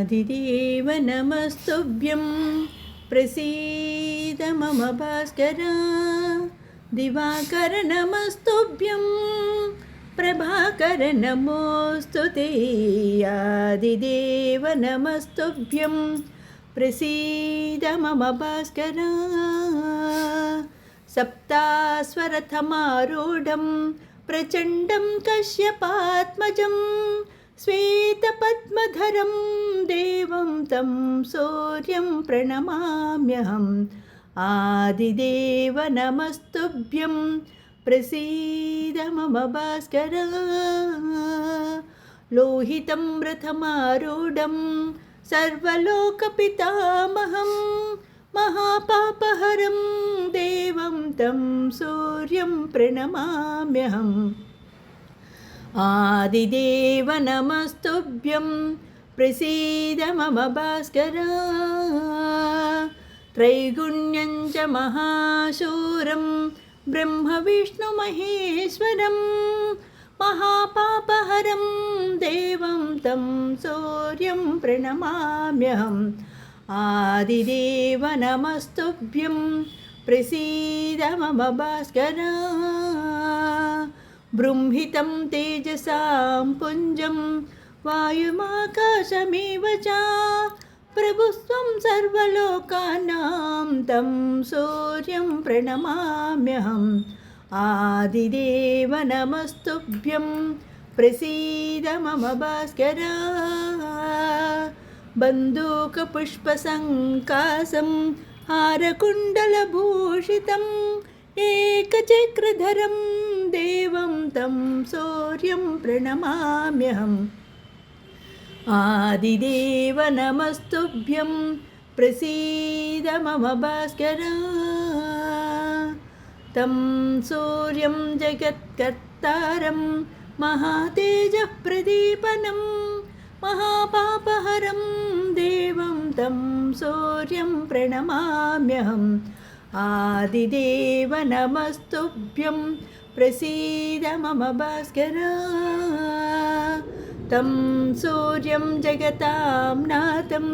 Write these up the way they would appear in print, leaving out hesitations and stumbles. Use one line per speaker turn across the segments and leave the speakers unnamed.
आदिदेव नमस्तुभ्यं प्रसीद मम भास्कर दिवाकर नमस्तुभ्यं प्रभाकर नमोऽस्तु ते आदिदेव नमस्तुभ्यं प्रसीद मम भास्कर सप्तास्वरथमारूढं प्रचण्डं कश्यपात्मजं श्वेतपद्मधरं देवं तं सूर्यं प्रणमाम्यहम् आदिदेव नमस्तुभ्यं प्रसीद मम भास्कर लोहितं रथमारूढं सर्वलोकपितामहं महापापहरं देवं तं सूर्यं प्रणमाम्यहम् आदिदेव नमस्तुभ्यं प्रसीद मम भास्कर त्रैगुण्यं च महाशूरं ब्रह्मविष्णुमहेश्वरं महापापहरं देवं तं सूर्यं प्रणमाम्यहम् आदिदेव नमस्तुभ्यं प्रसीद मम भास्कर बृंहितं तेजसां पुञ्जं वायुमाकाशमेव च प्रभुस्त्वं सर्वलोकानां तं सूर्यं प्रणमाम्यहम् आदिदेव नमस्तुभ्यं प्रसीद मम भास्कर बन्दूकपुष्पसङ्कासं हारकुण्डलभूषितम् एकचक्रधरं देवं तं सूर्यं प्रणमाम्यहम् आदिदेव नमस्तुभ्यं प्रसीद मम भास्कर तं सूर्यं जगत्कर्तारं महातेजः प्रदीपनं महापापहरं देवं तं सूर्यं प्रणमाम्यहम् आदिदेव नमस्तुभ्यं प्रसीद मम भास्कर तं सूर्यं जगतां नाथं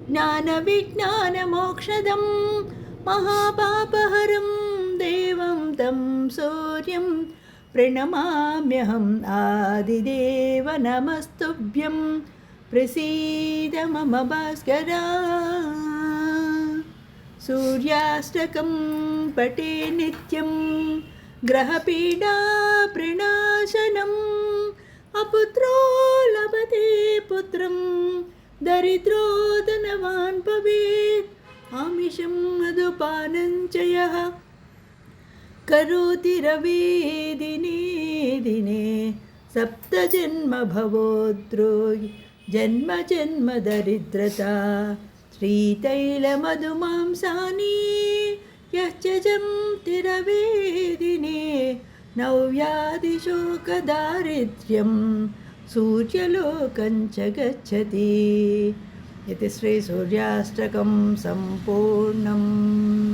ज्ञानविज्ञानमोक्षदं महापापहरं देवं तं सूर्यं प्रणमाम्यहम् आदिदेव नमस्तुभ्यं प्रसीद मम भास्कर सूर्याष्टकं पठे नित्यं ग्रहपीडा प्रणाशनम् अपुत्रो लभते पुत्रं दरिद्रो धनवान् भवेत् आमिषं मधुपानं च यः करोति रवे दिने दिने सप्तजन्म भवोद्रोहि जन्म जन्म दरिद्रता श्रीतैलमधुमांसानि यश्चजन्ति रवे दिने नव्याधिशोकदारिद्र्यं सूर्यलोकं च गच्छति इति श्रीसूर्याष्टकं सम्पूर्णम्।